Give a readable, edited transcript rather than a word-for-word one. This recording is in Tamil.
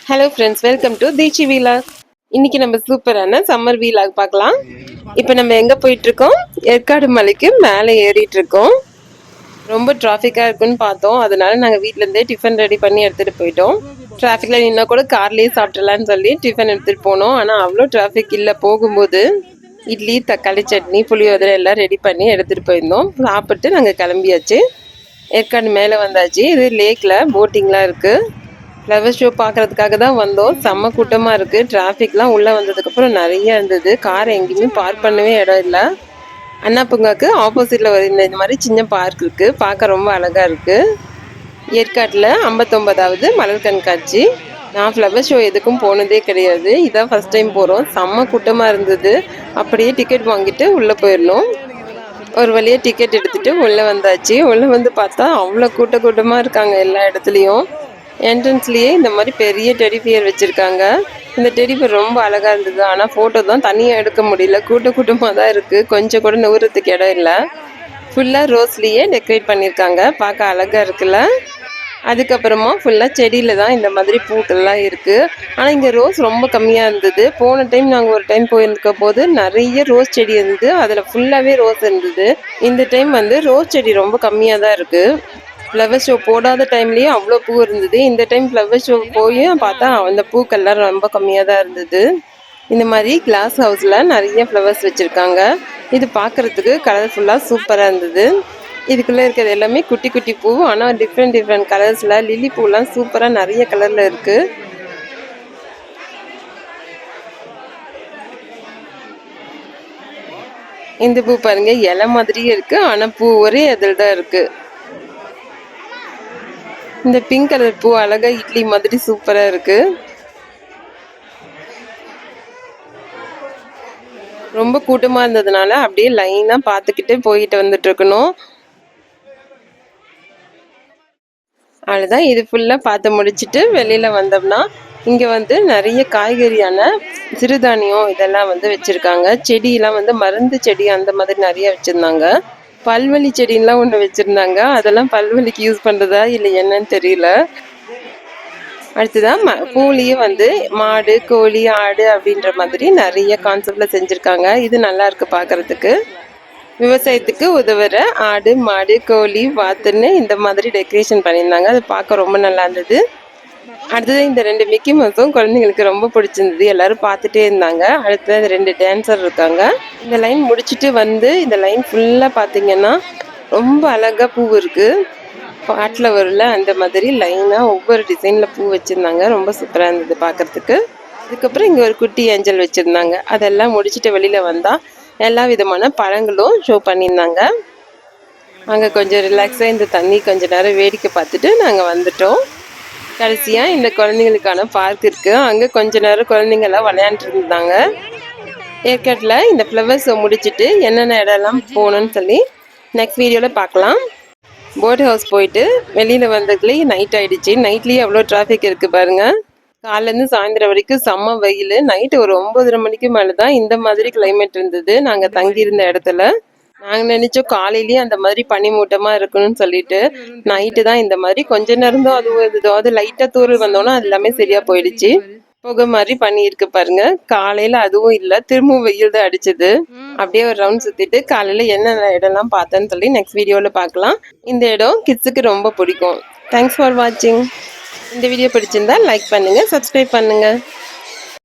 Hello friends, welcome to Theechi vlog. இன்னைக்கு நம்ம சூப்பரான சம்மர் வீலாக் பார்க்கலாம். இப்போ நம்ம எங்கே போயிட்டுருக்கோம்? ஏற்காடு மலைக்கு மேலே ஏறிட்டு இருக்கோம். ரொம்ப டிராஃபிக்காக இருக்குன்னு பார்த்தோம். அதனால நாங்கள் வீட்டிலேருந்தே டிஃபன் ரெடி பண்ணி எடுத்துகிட்டு போயிட்டோம். டிராஃபிக்கில் நின்னா கூட கார்லேயே சாப்பிட்றலான்னு சொல்லி டிஃபன் எடுத்துகிட்டு போனோம். ஆனால் அவ்வளோ டிராஃபிக் இல்லை. போகும்போது இட்லி, தக்காளி சட்னி, புளியோதரை எல்லாம் ரெடி பண்ணி எடுத்துகிட்டு போயிருந்தோம். சாப்பிட்டு நாங்கள் கிளம்பியாச்சு. ஏற்காடு மேலே வந்தாச்சு. இது லேக்கில் போட்டிங்லாம் இருக்குது. ஃப்ளவர் ஷோ பார்க்கறதுக்காக தான் வந்தோம். செம்ம கூட்டமாக இருக்குது. டிராஃபிக்லாம் உள்ளே வந்ததுக்கப்புறம் நிறைய இருந்தது. கார் எங்கேயுமே பார்க் பண்ணவே இடம் இல்லை. அண்ணா பூங்காவுக்கு ஆப்போசிட்டில் ஒரு இந்த மாதிரி சின்ன பார்க் இருக்குது. பார்க்க ரொம்ப அழகாக இருக்குது. ஏற்காட்டில் 59வது மலர் கண்காட்சி. நான் ஃப்ளவர் ஷோ எதுக்கும் போனதே கிடையாது. இதான் ஃபஸ்ட் டைம் போகிறோம். செம்ம கூட்டமாக இருந்தது. அப்படியே டிக்கெட் வாங்கிட்டு உள்ளே போயிடணும். ஒரு வழியாக டிக்கெட் எடுத்துகிட்டு உள்ளே வந்தாச்சு. உள்ளே வந்து பார்த்தா அவ்வளோ கூட்டமாக இருக்காங்க எல்லா இடத்துலையும். என்ட்ரன்ஸ்லேயே இந்த மாதிரி பெரிய டெடி பியர் வச்சுருக்காங்க. இந்த டெடி பியர் ரொம்ப அழகாக இருந்தது. ஆனால் ஃபோட்டோ தான் தனியாக எடுக்க முடியல. கூட்டமாக தான் இருக்குது. கொஞ்சம் கூட நூறத்துக்கு இடம் இல்லை. ஃபுல்லாக ரோஸ்லேயே டெக்கரேட் பண்ணியிருக்காங்க. பார்க்க அழகாக இருக்குல்ல. அதுக்கப்புறமா ஃபுல்லாக செடியில் தான் இந்த மாதிரி பூக்கள்லாம் இருக்குது. ஆனால் இங்கே ரோஸ் ரொம்ப கம்மியாக இருந்தது. போன டைம் நாங்கள் ஒரு டைம் போயிருக்க போது நிறைய ரோஸ் செடி இருந்தது. அதில் ஃபுல்லாகவே ரோஸ் இருந்தது. இந்த டைம் வந்து ரோஸ் செடி ரொம்ப கம்மியாக தான் இருக்குது. ஃப்ளவர் ஷோ போடாத டைம்லேயே அவ்வளோ பூ இருந்தது. இந்த டைம் ஃப்ளவர் ஷோ போய் பார்த்தா அந்த பூக்கள்லாம் ரொம்ப கம்மியாக தான் இருந்தது. இந்த மாதிரி கிளாஸ் ஹவுஸில் நிறைய ஃப்ளவர்ஸ் வச்சுருக்காங்க. இது பார்க்குறதுக்கு கலர்ஃபுல்லாக சூப்பராக இருந்தது. இதுக்குள்ளே இருக்கிறது எல்லாமே குட்டி குட்டி பூ. ஆனால் டிஃப்ரெண்ட் கலர்ஸில் லில்லி பூலாம் சூப்பராக நிறைய கலரில் இருக்குது. இந்த பூ பாருங்க, இலை மாதிரியே இருக்குது. ஆனால் பூ ஒரே இதில் தான் இருக்குது. இந்த பிங்க் கலர் பூ அழகா இட்லி மாதிரி சூப்பரா இருக்கு. ரொம்ப கூட்டமா இருந்ததுனால அப்படியே லைனா பார்த்துக்கிட்டு போயிட்டு வந்துட்டு இருக்கணும். அவ்வளோதான். இது ஃபுல்லா பார்த்து முடிச்சுட்டு வெளியில வந்தோம்னா இங்க வந்து நிறைய காய்கறியான சிறுதானியம் இதெல்லாம் வந்து வச்சிருக்காங்க. செடியெல்லாம் வந்து மருந்து செடி அந்த மாதிரி நிறைய வச்சிருந்தாங்க. பல்வலி செடின்லாம் ஒன்று வச்சுருந்தாங்க. அதெல்லாம் பல்வலிக்கு யூஸ் பண்ணுறதா இல்லை என்னன்னு தெரியல. அடுத்ததான் பூலியே வந்து மாடு, கோழி, ஆடு அப்படின்ற மாதிரி நிறைய கான்செப்டில் செஞ்சுருக்காங்க. இது நல்லா இருக்குது பார்க்குறதுக்கு. விவசாயத்துக்கு உதவுற ஆடு, மாடு, கோழி, வாத்துன்னு இந்த மாதிரி டெக்கரேஷன் பண்ணியிருந்தாங்க. அது பார்க்க ரொம்ப நல்லா இருந்தது. அடுத்தது இந்த 2 மிக்கி மவுஸும் குழந்தைங்களுக்கு ரொம்ப பிடிச்சிருந்தது. எல்லாரும் பார்த்துட்டே இருந்தாங்க. அடுத்தது 2 டான்சர் இருக்காங்க. இந்த லைன் முடிச்சுட்டு வந்து இந்த லைன் ஃபுல்லாக பார்த்தீங்கன்னா ரொம்ப அழகாக பூ இருக்குது. பாட்டில் வரல அந்த மாதிரி லைனாக ஒவ்வொரு டிசைனில் பூ வச்சுருந்தாங்க. ரொம்ப சூப்பராக இருந்தது பார்க்குறதுக்கு. அதுக்கப்புறம் இங்கே ஒரு குட்டி ஏஞ்சல் வச்சுருந்தாங்க. அதெல்லாம் முடிச்சுட்டு வெளியில் வந்தால் எல்லா விதமான பழங்களும் ஷோ பண்ணியிருந்தாங்க. அங்கே கொஞ்சம் ரிலாக்ஸாக இந்த தண்ணி கொஞ்சம் நேரம் வேடிக்கை பார்த்துட்டு நாங்கள் வந்துட்டோம். கடைசியாக இந்த குழந்தைங்களுக்கான பார்க் இருக்குது. அங்கே கொஞ்ச நேரம் குழந்தைங்கள்லாம் விளையாண்டுட்டு இருந்தாங்க. ஏற்காட்டில் இந்த ஃப்ளவர்ஸை முடிச்சுட்டு என்னென்ன இடம்லாம் போகணுன்னு சொல்லி நெக்ஸ்ட் வீடியோவில் பார்க்கலாம். போட் ஹவுஸ் போயிட்டு வெளியில் வந்ததுலேயே நைட் ஆகிடுச்சு. நைட்லேயே எவ்வளோ டிராஃபிக் இருக்குது பாருங்கள். காலையிலேருந்து சாயந்தரம் வரைக்கும் செம்ம வெயில். நைட்டு ஒரு 9:30 மணிக்கு மேலே தான் இந்த மாதிரி கிளைமேட் இருந்தது நாங்கள் தங்கியிருந்த இடத்துல. நாங்கள் நினச்சோம் காலையிலேயே அந்த மாதிரி பனிமூட்டமாக இருக்கணும்னு சொல்லிட்டு நைட்டு தான் இந்த மாதிரி கொஞ்ச நேரம் தான் அது லைட்டாக தூரல் வந்தோன்னா அது எல்லாமே சரியாக போயிடுச்சு. புகை மாதிரி பண்ணியிருக்கு பாருங்க. காலையில் அதுவும் இல்லை, திரும்பவும் வெயில் தான் அடிச்சது. அப்படியே ஒரு ரவுண்ட் சுற்றிட்டு காலையில் என்னென்ன இடம்லாம் பார்த்தேன்னு சொல்லி நெக்ஸ்ட் வீடியோவில் பார்க்கலாம். இந்த இடம் கிட்ஸுக்கு ரொம்ப பிடிக்கும். தேங்க்ஸ் ஃபார் வாட்சிங். இந்த வீடியோ பிடிச்சிருந்தா லைக் பண்ணுங்கள், சப்ஸ்கிரைப் பண்ணுங்கள்.